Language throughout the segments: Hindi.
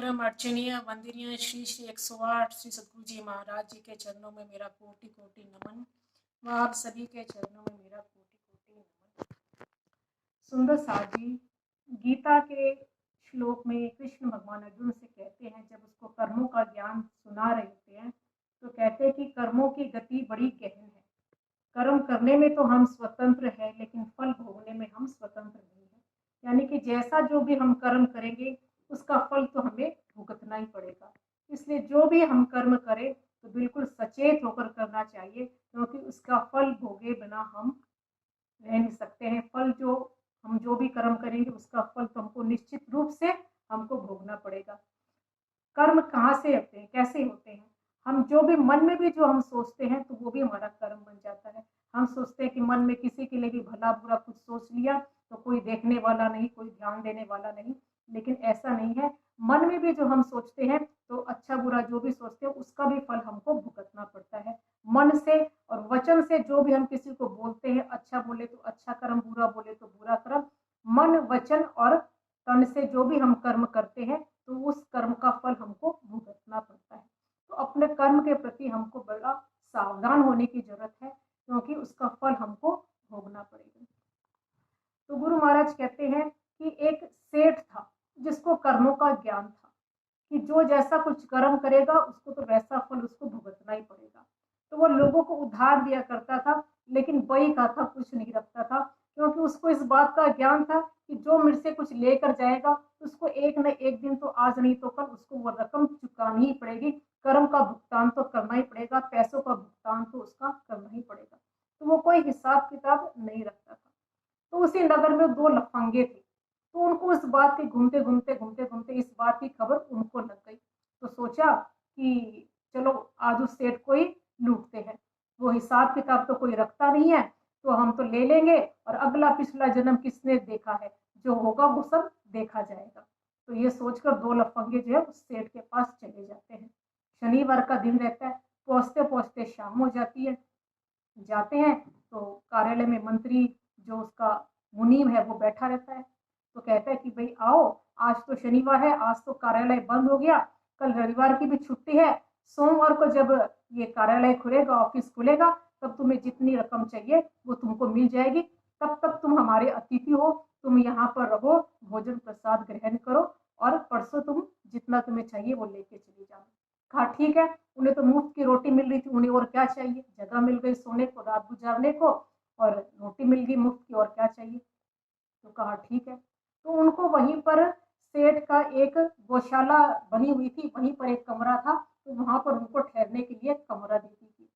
परम अर्चनीय वंदनीय श्री श्री 108 श्री सद्गुरु जी महाराज जी के चरणों में मेरा कोटि कोटि नमन व आप सभी के चरणों में मेरा कोटि कोटि नमन। सुंदर साथ जी, गीता के श्लोक में कृष्ण भगवान अर्जुन से कहते हैं, जब उसको कर्मों का ज्ञान सुना रहे होते हैं तो कहते हैं कि कर्मों की गति बड़ी गहन है। कर्म करने में तो हम स्वतंत्र हैं, लेकिन फल भोगने में हम स्वतंत्र नहीं है। यानी कि जैसा जो भी हम कर्म करेंगे उसका फल तो हमें भुगतना ही पड़ेगा। इसलिए जो भी हम कर्म करें तो बिल्कुल सचेत होकर करना चाहिए, क्योंकि उसका फल भोगे बिना हम रह नहीं सकते हैं। फल जो हम जो भी कर्म करेंगे उसका फल तो हमको निश्चित रूप से हमको भोगना पड़ेगा। कर्म कहाँ से होते हैं, कैसे होते हैं? हम जो भी मन में भी जो हम सोचते हैं तो वो भी हमारा कर्म बन जाता है। हम सोचते हैं कि मन में किसी के लिए भी भला बुरा कुछ सोच लिया तो कोई देखने वाला नहीं, कोई ध्यान देने वाला नहीं, लेकिन ऐसा नहीं है। मन में भी जो हम सोचते हैं तो अच्छा बुरा जो भी सोचते हैं उसका भी फल हमको भुगतना पड़ता है। मन से और वचन से जो भी हम किसी को बोलते हैं, अच्छा बोले तो अच्छा कर्म, बुरा बोले तो बुरा कर्म, मन वचन और तन से जो भी हम कर्म करते हैं तो उस कर्म का फल हमको भुगतना पड़ता है। तो अपने कर्म के प्रति हमको बड़ा सावधान होने की जरूरत है, क्योंकि उसका फल हमको भोगना पड़ेगा। तो गुरु महाराज कहते हैं कि एक सेठ था जिसको कर्मों का ज्ञान था कि जो जैसा कुछ कर्म करेगा उसको तो वैसा फल उसको भुगतना ही पड़ेगा। तो वो लोगों को उधार दिया करता था, लेकिन बही का था, कुछ नहीं रखता था, क्योंकि उसको इस बात का ज्ञान था कि जो मेरे से कुछ लेकर जाएगा उसको एक न एक दिन तो आज नहीं तो कल उसको वो रकम चुकानी ही पड़ेगी। कर्म का भुगतान तो करना ही पड़ेगा, पैसों का भुगतान तो उसका करना ही पड़ेगा। तो वो कोई हिसाब किताब नहीं रखता था। तो उसी नगर में दो लफंगे थे, तो उनको इस बात की घूमते घूमते इस बात की खबर उनको लग गई। तो सोचा कि चलो आज उस सेठ को ही लूटते हैं, वो हिसाब किताब तो कोई रखता नहीं है, तो हम तो ले लेंगे और अगला पिछला जन्म किसने देखा है, जो होगा वो सब देखा जाएगा। तो ये सोचकर दो लफंगे जो है उस सेठ के पास चले जाते हैं। शनिवार का दिन रहता है, पहुंचते पहुंचते शाम हो जाती है। जाते हैं तो कार्यालय में मंत्री जो उसका मुनीम है वो बैठा रहता है। तो कहता है कि भाई आओ, आज तो शनिवार है, आज तो कार्यालय बंद हो गया, कल रविवार की भी छुट्टी है, सोमवार को जब ये कार्यालय खुलेगा, ऑफिस खुलेगा, तब तुम्हें जितनी रकम चाहिए वो तुमको मिल जाएगी। तब तक तुम हमारे अतिथि हो, तुम यहाँ पर रहो, भोजन प्रसाद ग्रहण करो और परसों तुम जितना तुम्हें चाहिए वो लेके चली जाओ। कहा ठीक है। उन्हें तो मुफ्त की रोटी मिल रही थी, उन्हें और क्या चाहिए, जगह मिल गई सोने को, रात गुजारने को, और रोटी मिल गई मुफ्त की, और क्या चाहिए। तो कहा ठीक है। तो उनको वहीं पर सेठ का एक गौशाला बनी हुई थी, वहीं पर एक कमरा था, तो वहां पर उनको ठहरने के लिए कमरा दी थी।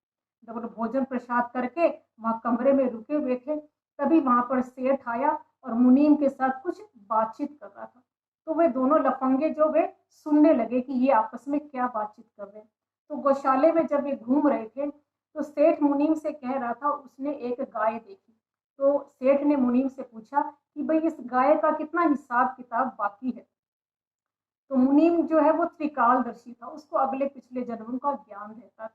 जब वो भोजन प्रसाद करके वहां कमरे में रुके हुए थे, तभी वहां पर सेठ आया और मुनीम के साथ कुछ बातचीत कर रहा था। तो वे दोनों लफंगे जो वे सुनने लगे कि ये आपस में क्या बातचीत कर रहे हैं। तो गौशाले में जब ये घूम रहे थे तो सेठ मुनीम से कह रहा था, उसने एक गाय देखी। तो सेठ ने मुनीम से पूछा कि भाई इस गाय का कितना हिसाब किताब बाकी है। तो मुनीम जो है वो त्रिकालदर्शी था, उसको अगले पिछले जन्मों का ज्ञान रहता था।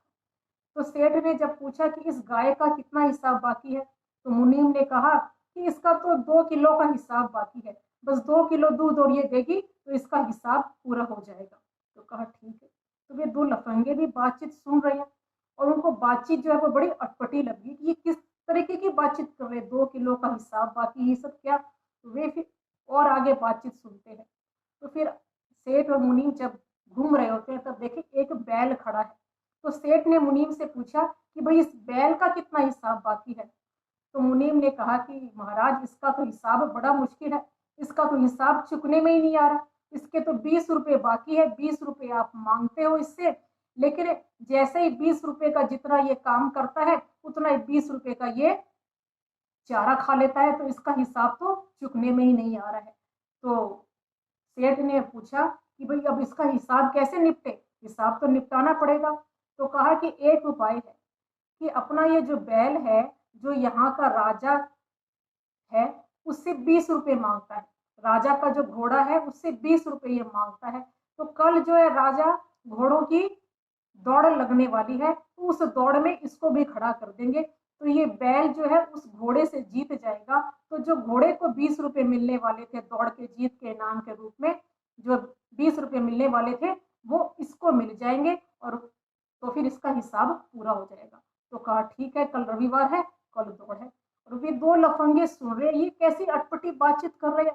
तो सेठ ने जब पूछा कि इस गाय का कितना हिसाब बाकी है, तो मुनीम ने कहा कि इसका तो 2 किलो का हिसाब बाकी है, बस 2 किलो दूध और ये देगी तो इसका हिसाब पूरा हो जाएगा। तो कहा ठीक है। तो वे दो लफंगे भी बातचीत सुन रहे हैं और उनको बातचीत जो है वो बड़ी अटपटी लगी कि ये किस तरीके की बातचीत कर रहे हैं, 2 किलो का हिसाब बाकी, ये सब क्या। तो वे फिर और आगे बातचीत सुनते हैं। तो फिर सेठ और मुनीम जब घूम रहे होते हैं तब देखे एक बैल खड़ा है। तो सेठ ने मुनीम से पूछा कि भाई इस बैल का कितना हिसाब बाकी है। तो मुनीम ने कहा कि महाराज इसका तो हिसाब बड़ा मुश्किल है, इसका तो हिसाब चुकने में ही नहीं आ रहा, इसके तो 20 रुपए बाकी है, 20 रुपए आप मांगते हो इससे, लेकिन जैसे ही 20 रुपए का जितना ये काम करता है उतना ही 20 रुपए का ये चारा खा लेता है, तो इसका हिसाब तो चुकने में ही नहीं आ रहा है। तो सेठ ने पूछा कि भाई अब इसका हिसाब कैसे निपटे, हिसाब तो निपटाना पड़ेगा। तो कहा कि एक उपाय है कि अपना ये जो बैल है, जो यहाँ का राजा है, उससे 20 रुपए मांगता है। राजा का जो घोड़ा है उससे 20 रुपए ये मांगता है। तो कल जो है राजा घोड़ों की दौड़ लगने वाली है, तो उस दौड़ में इसको भी खड़ा कर देंगे। तो ये बैल जो है उस घोड़े से जीत जाएगा। तो जो घोड़े को 20 रुपए मिलने वाले थे दौड़ के जीत के इनाम के रूप में, जो 20 रुपये मिलने वाले थे वो इसको मिल जाएंगे और तो फिर इसका हिसाब पूरा हो जाएगा। तो कहा ठीक है, कल रविवार है, कल दौड़ है। और वे दो लफंगे सुन रहे ये कैसी अटपटी बातचीत कर रहे हैं।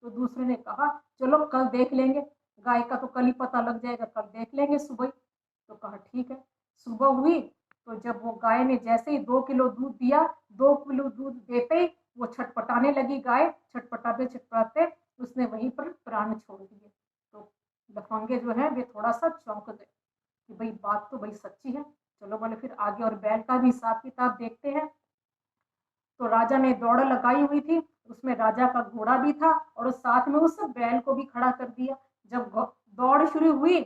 तो दूसरे ने कहा चलो कल देख लेंगे, गाय का तो कल ही पता लग जाएगा, कल देख लेंगे सुबह। तो कहा ठीक है। सुबह हुई तो जब वो गाय ने जैसे ही 2 किलो दूध दिया, 2 किलो दूध देते ही वो छटपटाने लगी गाय, छटपटाते छटपटाते उसने वहीं पर प्राण छोड़ दिए। तो लफंगे जो है वे थोड़ा सा चौंक गए कि भाई बात तो भाई सच्ची है। चलो बोले फिर आगे और बैल का भी हिसाब किताब देखते हैं। तो राजा ने दौड़ लगाई हुई थी, उसमें राजा का घोड़ा भी था और साथ में उस बैल को भी खड़ा कर दिया। जब दौड़ शुरू हुई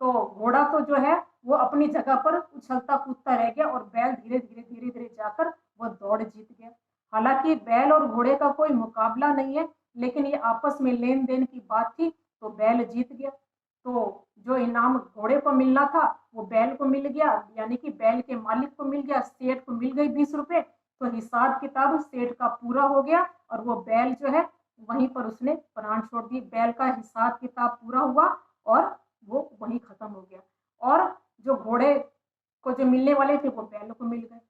तो घोड़ा तो जो है वो अपनी जगह पर उछलता कूदता रह गया और बैल धीरे धीरे जाकर वो दौड़ जीत गया। हालांकि बैल और घोड़े का कोई मुकाबला नहीं है, लेकिन ये आपस में लेन देन की बात थी तो बैल जीत गया। तो जो इनाम घोड़े को मिलना था वो बैल को मिल गया, यानी कि बैल के मालिक को मिल गया, सेठ को मिल गई 20 रुपए। तो हिसाब किताब सेठ का पूरा हो गया और वो बैल जो है वहीं पर उसने प्राण छोड़ दिए। बैल का हिसाब किताब पूरा हुआ और वो वहीं खत्म हो गया। और जो घोड़े को जो मिलने वाले थे वो बैल को मिल गए।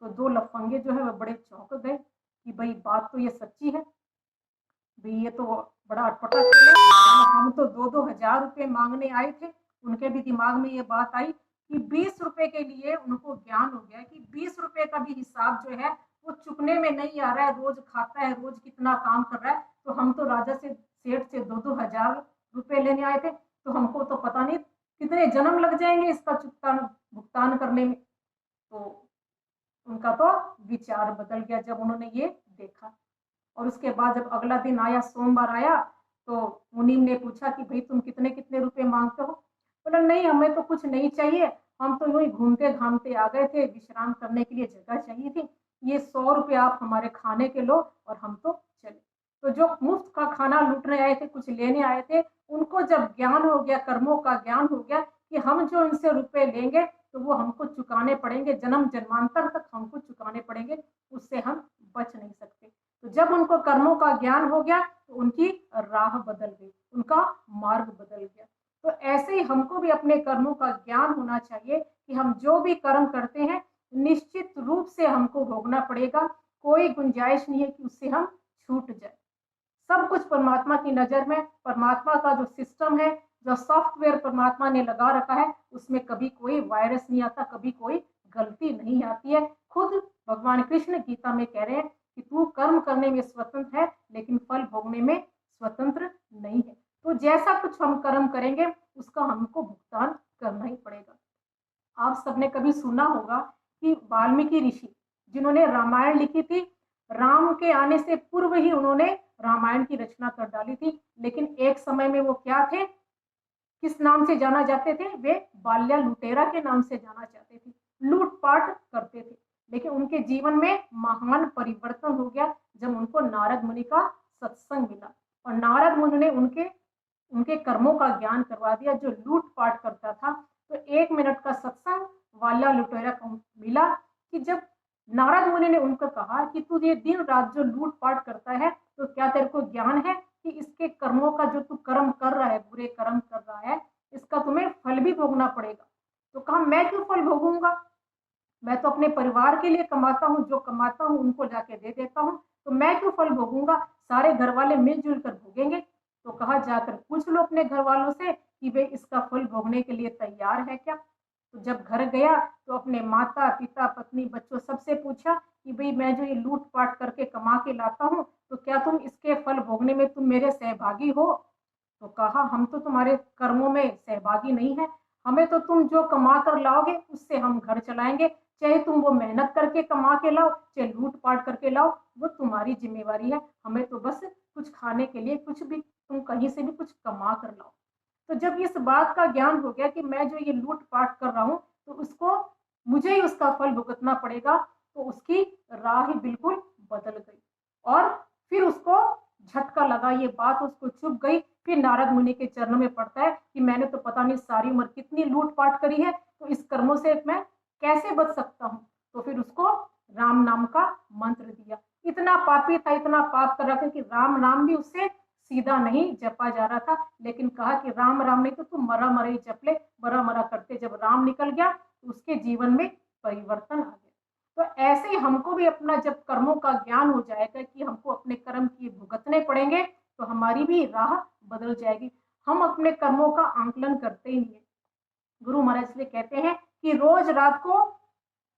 तो दो लफंगे जो है वो बड़े चौंक गए कि भाई बात तो ये सच्ची है, भाई ये तो बड़ा अटपटा खेल है। हम तो 2-2 हजार रुपये मांगने आए थे। उनके भी दिमाग में ये बात आई कि 20 रुपए के लिए उनको ज्ञान हो गया कि 20 रुपए का भी हिसाब जो है वो चुकने में नहीं आ रहा है। रोज खाता है, रोज कितना काम कर रहा है, तो हम तो राजा से सेठ से 2-2 हजार रुपए लेने आए थे, तो हमको तो पता नहीं कितने जन्म लग जाएंगे इसका चुकता भुगतान करने में। तो उनका तो विचार बदल गया जब उन्होंने ये देखा। और उसके बाद जब अगला दिन आया, सोमवार आया, तो मुनीम ने पूछा कि भाई तुम कितने कितने रुपए मांगते हो। बोला नहीं हमें तो कुछ नहीं चाहिए, हम तो यूं ही घूमते घामते आ गए थे, विश्राम करने के लिए जगह चाहिए थी, ये 100 रुपये आप हमारे खाने के लो और हम तो चले। तो जो मुफ्त का खाना लूटने आए थे, कुछ लेने आए थे, उनको जब ज्ञान हो गया, कर्मों का ज्ञान हो गया कि हम जो इनसे रुपए लेंगे तो वो हमको चुकाने पड़ेंगे, जन्म जन्मांतर तक हमको चुकाने पड़ेंगे, उससे हम बच नहीं सकते। तो जब उनको कर्मों का ज्ञान हो गया तो उनकी राह बदल गई, उनका मार्ग बदल गया। तो ऐसे ही हमको भी अपने कर्मों का ज्ञान होना चाहिए कि हम जो भी कर्म करते हैं निश्चित रूप से हमको भोगना पड़ेगा, कोई गुंजाइश नहीं है कि उससे हम छूट जाए। सब कुछ परमात्मा की नजर में, परमात्मा का जो सिस्टम है, जो सॉफ्टवेयर परमात्मा ने लगा रखा है, उसमें कभी कोई वायरस नहीं आता, कभी कोई गलती नहीं आती है। खुद भगवान कृष्ण गीता में कह रहे हैं कि तू कर्म करने में स्वतंत्र है लेकिन फल भोगने में स्वतंत्र नहीं है। तो जैसा कुछ हम कर्म करेंगे उसका हमको भुगतान करना ही पड़ेगा। आप सबने कभी सुना होगा कि वाल्मीकि ऋषि जिन्होंने रामायण लिखी थी, राम के आने से पूर्व ही उन्होंने रामायण की रचना कर डाली थी, लेकिन एक समय में वो क्या थे, किस नाम से जाना जाते थे, वे बाल्या लुटेरा के नाम से जाना जाते थे, लूटपाट करते थे। लेकिन उनके जीवन में महान परिवर्तन हो गया जब उनको नारद मुनि का सत्संग मिला और नारद मुनि ने उनके उनके कर्मों का ज्ञान करवा दिया। जो लूटपाट करता था, तो 1 मिनट का सत्संग वाल्या लुटेरा को मिला कि जब नारद मुनि ने उनको कहा कि तू ये दिन रात जो लूटपाट करता है, तो क्या तेरे को ज्ञान है कि इसके कर्मों का, जो तू कर्म कर रहा है, बुरे कर्म कर रहा है, इसका तुम्हें फल भी भोगना पड़ेगा। तो कहा मैं क्यों फल भोगूंगा, मैं तो अपने परिवार के लिए कमाता हूँ, जो कमाता हूँ उनको जाके दे देता हूँ, तो मैं क्यों फल भोगूंगा, सारे घर वाले मिलजुल कर भोगेंगे। तो कहा जाकर पूछ लो अपने घर वालों से कि वे इसका फल भोगने के लिए तैयार है क्या। तो जब घर गया तो अपने माता पिता पत्नी बच्चों सबसे पूछा कि भाई मैं जो ये लूट पाट करके कमा के लाता हूँ, तो क्या तुम इसके फल भोगने में तुम मेरे सहभागी हो। तो कहा हम तो तुम्हारे कर्मों में सहभागी नहीं है, हमें तो तुम जो कमा कर लाओगे उससे हम घर चलाएंगे, चाहे तुम वो मेहनत करके कमा के लाओ चाहे लूट पाट करके लाओ, वो तुम्हारी जिम्मेवारी है, हमें तो बस कुछ खाने के लिए कुछ भी तुम कहीं से भी कुछ कमा कर लाओ। तो जब इस बात का ज्ञान हो गया कि मैं जो ये लूट पाट कर रहा हूँ तो उसको मुझे ही उसका फल भुगतना पड़ेगा, तो उसकी राह ही बिल्कुल बदल गई और फिर उसको झटका लगा, ये बात उसको चुभ गई। फिर नारद मुनि के चरणों में पड़ता है कि मैंने तो पता नहीं सारी उम्र कितनी लूट पाट करी है, तो इस कर्मों से मैं कैसे बच सकता हूँ। तो फिर उसको राम नाम का मंत्र दिया। इतना पापी था, इतना पाप कर रखा कि राम नाम भी उससे सीधा नहीं जपा जा रहा था, लेकिन कहा कि राम राम नहीं तो तुम मरा मरा ही जप ले। मरा मरा करते जब राम निकल गया तो उसके जीवन में परिवर्तन आ गया। तो ऐसे ही हमको भी अपना जब कर्मों का ज्ञान हो जाएगा कि हमको अपने कर्म किए भुगतने पड़ेंगे, तो हमारी भी राह बदल जाएगी। हम अपने कर्मों का आंकलन करते ही नहीं है। गुरु महाराज इसलिए कहते हैं कि रोज रात को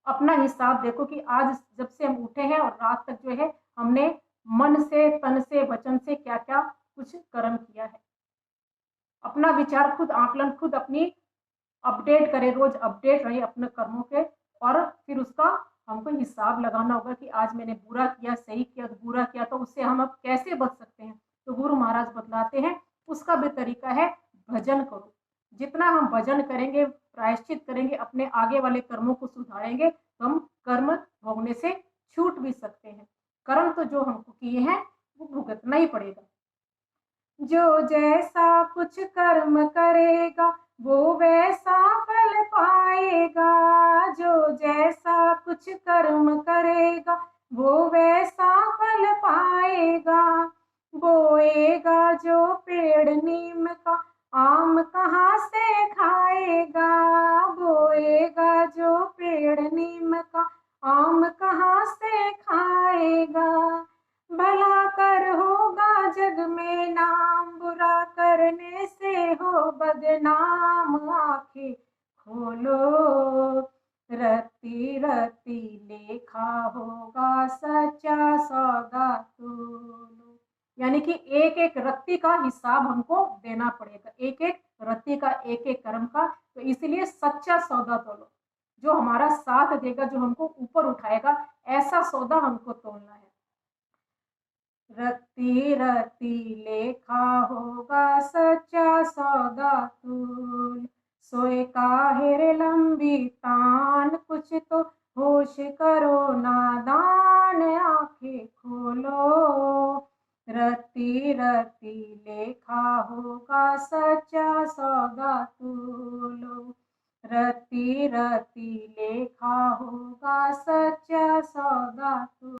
अपना हिसाब देखो कि आज जब से हम उठे हैं और रात तक जो है हमने मन से, तन से, वचन से क्या क्या कुछ कर्म किया है। अपना विचार खुद, आकलन खुद अपनी अपडेट करें, रोज अपडेट रहे अपने कर्मों के, और फिर उसका हमको हिसाब लगाना होगा कि आज मैंने बुरा किया, सही किया, तो बुरा किया तो उससे हम अब कैसे बच सकते हैं। तो गुरु महाराज बतलाते हैं उसका भी तरीका है, भजन करो। जितना हम भजन करेंगे, प्रायश्चित करेंगे, अपने आगे वाले कर्मों को सुधारेंगे, तो हम कर्म भोगने से छूट भी सकते हैं। कर्म तो जो हमको किए हैं वो भुगतना ही पड़ेगा। जो जैसा कुछ कर्म करेगा वो वैसा फल पाएगा। जो जैसा कुछ कर्म करेगा वो वैसा फल पाएगा। बोएगा जो पेड़ नीम का, आम कहाँ से खाएगा। बोएगा जो पेड़ नीम का, आम कहाँ से खाएगा। भला कर होगा जग में नाम, बुरा करने से हो बदनाम। आंखें खोलो रत्ती रत्ती लेखा होगा, सच्चा सौदा तोलो। यानी कि एक एक रत्ती का हिसाब हमको देना पड़ेगा, एक एक रत्ती का, एक एक कर्म का। तो इसलिए सच्चा सौदा तोलो, जो हमारा साथ देगा, जो हमको ऊपर उठाएगा, ऐसा सौदा हमको तोलना है। रत्ती रत्ती लेखा होगा, सच्चा सौदा तूल। सोए काहिर लंबी तान, कुछ तो होश करो नादान। आंखें खोलो रत्ती रत्ती लेखा होगा, सच्चा सौदा तूलो। रत्ती रत्ती लेखा होगा, सच्चा सौदा तूलो।